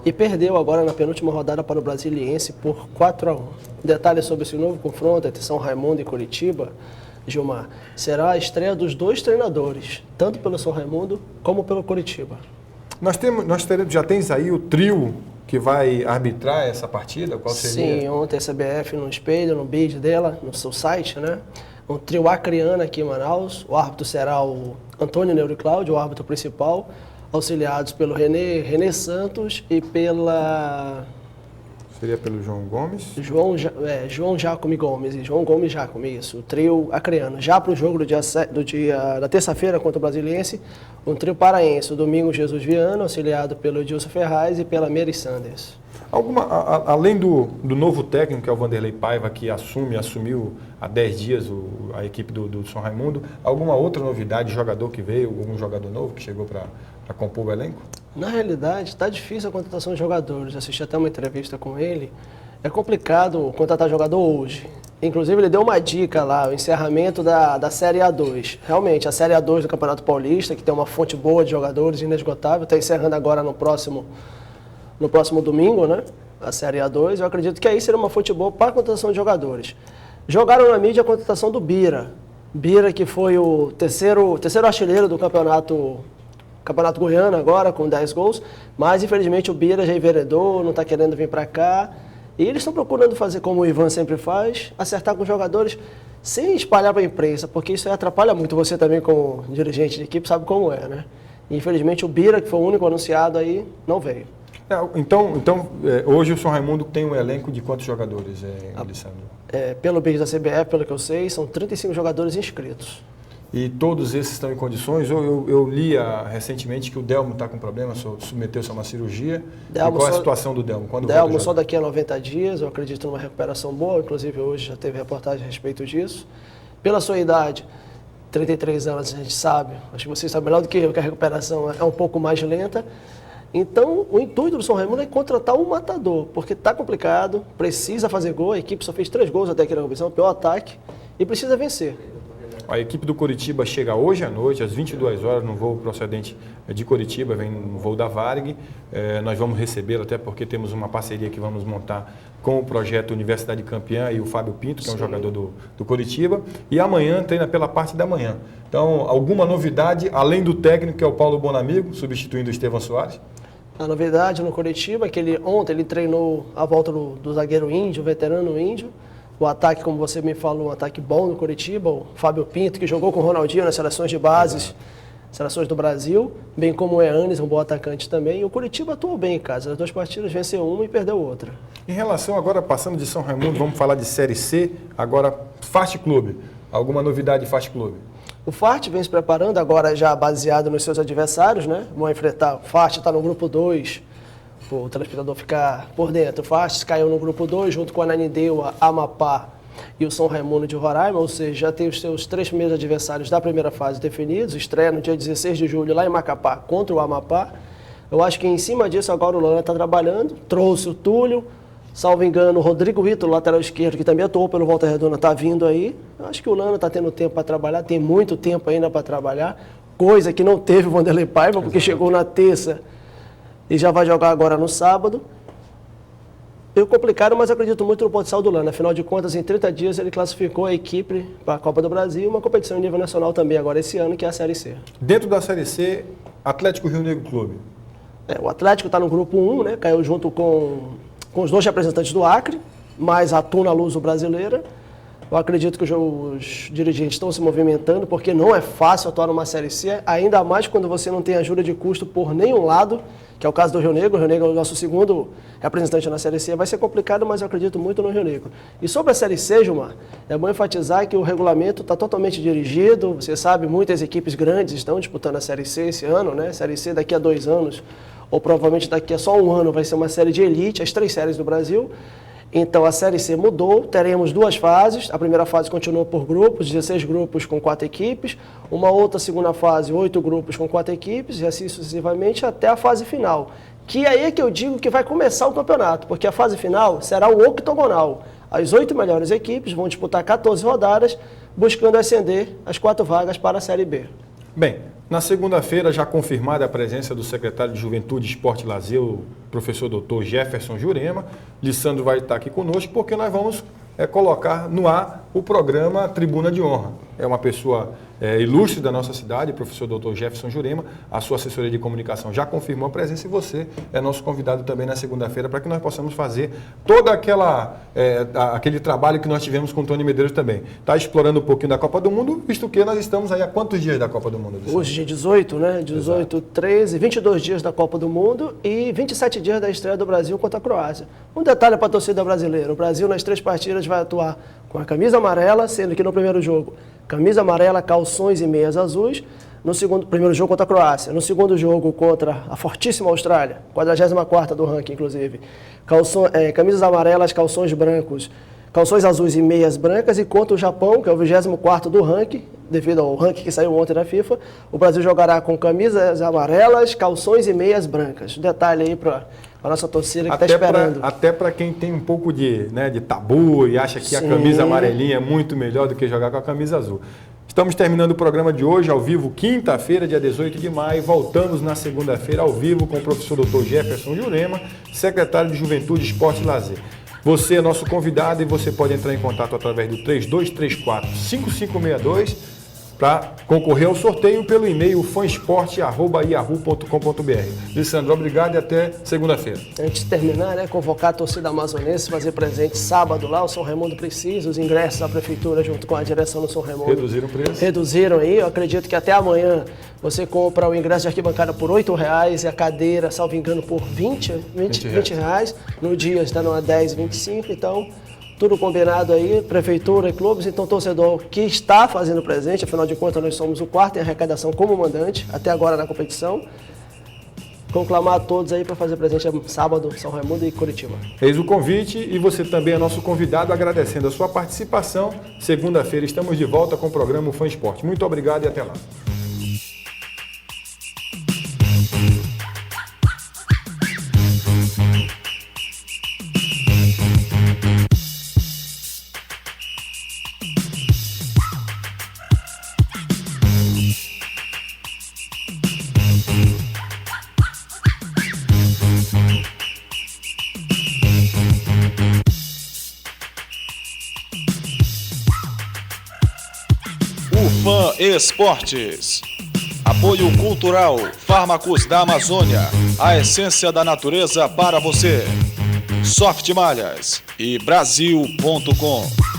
e perdeu agora na penúltima rodada para o Brasiliense por 4-1. Detalhes sobre esse novo confronto entre São Raimundo e Coritiba, Gilmar, será a estreia dos 2 treinadores, tanto pelo São Raimundo como pelo Coritiba. Já tens aí o trio que vai arbitrar essa partida? Qual seria? Sim, ontem a CBF no espelho, no bid dela, no seu site, né? Um trio acreano aqui em Manaus. O árbitro será o Antônio Neuricláudio, o árbitro principal, auxiliados pelo René Santos e pela... Seria pelo João Gomes? João Jacome Gomes e João Gomes Jacome, isso, o trio acreano. Já para o jogo da terça-feira contra o Brasiliense, um trio paraense, o Domingo Jesus Viana, auxiliado pelo Edilson Ferraz e pela Mary Sanders. Além do novo técnico, que é o Vanderlei Paiva, que assumiu há 10 dias a equipe do São Raimundo, alguma outra novidade, jogador que veio, algum jogador novo que chegou para compor o elenco? Na realidade, está difícil a contratação de jogadores. Eu assisti até uma entrevista com ele. É complicado contratar jogador hoje. Inclusive, ele deu uma dica lá, o encerramento da Série A2. Realmente, a Série A2 do Campeonato Paulista, que tem uma fonte boa de jogadores, inesgotável, está encerrando agora no próximo domingo, né? A Série A2. Eu acredito que aí seria uma fonte boa para a contratação de jogadores. Jogaram na mídia a contratação do Bira. Bira, que foi o terceiro artilheiro do Campeonato Goiano agora, com 10 gols, mas infelizmente o Bira já enveredou, não está querendo vir para cá. E eles estão procurando fazer como o Ivan sempre faz, acertar com os jogadores sem espalhar para a imprensa, porque isso aí atrapalha muito. Você também, como dirigente de equipe, sabe como é, né? E, infelizmente o Bira, que foi o único anunciado aí, não veio. Hoje o São Raimundo tem um elenco de quantos jogadores, Alessandro? Pelo bid da CBF, pelo que eu sei, são 35 jogadores inscritos. E todos esses estão em condições? Eu li recentemente que o Delmo está com problema, submeteu-se a uma cirurgia. Qual é a situação do Delmo? Delmo só daqui a 90 dias, eu acredito numa recuperação boa, inclusive hoje já teve reportagem a respeito disso. Pela sua idade, 33 anos, a gente sabe, acho que vocês sabem melhor do que eu, que a recuperação é um pouco mais lenta. Então, o intuito do São Raimundo é contratar um matador, porque está complicado, precisa fazer gol, a equipe só fez 3 gols até aqui na competição, pior ataque, e precisa vencer. A equipe do Coritiba chega hoje à noite, às 22 horas, no voo procedente de Coritiba, vem no voo da Varig. Nós vamos recebê-lo, até porque temos uma parceria que vamos montar com o projeto Universidade Campeã e o Fábio Pinto, que é um jogador do Coritiba. E amanhã treina pela parte da manhã. Então, alguma novidade, além do técnico, que é o Paulo Bonamigo, substituindo o Estevão Soares? A novidade no Coritiba é que ontem ele treinou a volta do zagueiro índio, veterano índio. O ataque, como você me falou, um ataque bom no Coritiba, o Fábio Pinto, que jogou com o Ronaldinho nas seleções de bases, seleções do Brasil, bem como o Eanes, um bom atacante também. E o Coritiba atuou bem em casa, as 2 partidas, venceu uma e perdeu outra. Em relação agora, passando de São Raimundo, vamos falar de Série C, agora Fast Clube. Alguma novidade de Fast Clube? O Fart vem se preparando, agora já baseado nos seus adversários, né? Vão enfrentar, o Fart está no grupo 2, o telespectador ficar por dentro. O Fastes caiu no grupo 2, junto com a Ananindeua, Amapá e o São Raimundo de Roraima, ou seja, já tem os seus 3 primeiros adversários da primeira fase definidos, estreia no dia 16 de julho lá em Macapá contra o Amapá. Eu acho que em cima disso agora o Lana está trabalhando, trouxe o Túlio, salvo engano, o Rodrigo Ítalo, lateral esquerdo, que também atuou pelo Volta Redonda, está vindo aí. Eu acho que o Lana está tendo tempo para trabalhar, tem muito tempo ainda para trabalhar, coisa que não teve o Vanderlei Paiva, porque chegou na terça e já vai jogar agora no sábado. Eu complicado, mas acredito muito no potencial do Lana. Afinal de contas, em 30 dias ele classificou a equipe para a Copa do Brasil, uma competição em nível nacional também agora esse ano, que é a Série C. Dentro da Série C, Atlético Rio Negro Clube. O Atlético está no grupo 1, né? Caiu junto com os 2 representantes do Acre, mais a Tuna Luso brasileira. Eu acredito que os dirigentes estão se movimentando, porque não é fácil atuar numa Série C, ainda mais quando você não tem ajuda de custo por nenhum lado, que é o caso do Rio Negro. O Rio Negro é o nosso segundo representante na Série C. Vai ser complicado, mas eu acredito muito no Rio Negro. E sobre a Série C, Gilmar, é bom enfatizar que o regulamento está totalmente dirigido. Você sabe, muitas equipes grandes estão disputando a Série C esse ano, né? Série C daqui a 2 anos, ou provavelmente daqui a só 1 ano, vai ser uma série de elite, as 3 séries do Brasil. Então a Série C mudou, teremos 2 fases. A primeira fase continua por grupos, 16 grupos com 4 equipes. Uma outra segunda fase, 8 grupos com 4 equipes, e assim sucessivamente até a fase final. Que aí é que eu digo que vai começar o campeonato, porque a fase final será o octogonal. As 8 melhores equipes vão disputar 14 rodadas buscando ascender as 4 vagas para a Série B. Bem, na segunda-feira, já confirmada a presença do secretário de Juventude, Esporte e Lazer, o professor doutor Jefferson Jurema, Lissandro vai estar aqui conosco, porque nós vamos colocar no ar o programa Tribuna de Honra. É uma pessoa ilustre da nossa cidade, o professor doutor Jefferson Jurema, a sua assessoria de comunicação já confirmou a presença e você é nosso convidado também na segunda-feira para que nós possamos fazer todo aquele trabalho que nós tivemos com o Tony Medeiros também. Está explorando um pouquinho da Copa do Mundo, visto que nós estamos aí há quantos dias da Copa do Mundo? Hoje, dia 18, né? 18, 13, 22 dias da Copa do Mundo e 27 dias da estreia do Brasil contra a Croácia. Um detalhe para a torcida brasileira, o Brasil nas 3 partidas vai atuar com a camisa amarela, sendo que no primeiro jogo, camisa amarela, calções e meias azuis. No primeiro jogo contra a Croácia. No segundo jogo contra a fortíssima Austrália, 44ª do ranking, inclusive. Camisas amarelas, calções brancos, calções azuis e meias brancas. E contra o Japão, que é o 24º do ranking, devido ao ranking que saiu ontem da FIFA, o Brasil jogará com camisas amarelas, calções e meias brancas. Detalhe aí para a nossa torcida que está esperando. Até para quem tem um pouco de tabu e acha que a camisa amarelinha é muito melhor do que jogar com a camisa azul. Estamos terminando o programa de hoje, ao vivo, quinta-feira, dia 18 de maio. Voltamos na segunda-feira, ao vivo, com o professor Dr. Jefferson Jurema, secretário de Juventude, Esporte e Lazer. Você é nosso convidado e você pode entrar em contato através do 3234-5562 para concorrer ao sorteio pelo e-mail fansport@yahoo.com.br. Lissandro, obrigado e até segunda-feira. Antes de terminar, convocar a torcida amazonense, fazer presente sábado lá, o São Raimundo precisa, os ingressos da prefeitura junto com a direção do São Raimundo. Reduziram o preço? Reduziram aí, eu acredito que até amanhã você compra o ingresso de arquibancada por R$ 8,00 e a cadeira, salvo engano, por R$ 20. No dia está a 10, 25, então tudo combinado aí, prefeitura e clubes, então torcedor que está fazendo presente, afinal de contas nós somos o 4º em arrecadação como mandante, até agora na competição. Conclamar a todos aí para fazer presente sábado, São Raimundo e Curitiba. Eis o convite e você também é nosso convidado, agradecendo a sua participação. Segunda-feira estamos de volta com o programa Fã Esporte. Muito obrigado e até lá. Fã Esportes. Apoio Cultural, Fármacos da Amazônia, a essência da natureza para você. Soft Malhas e Brasil.com.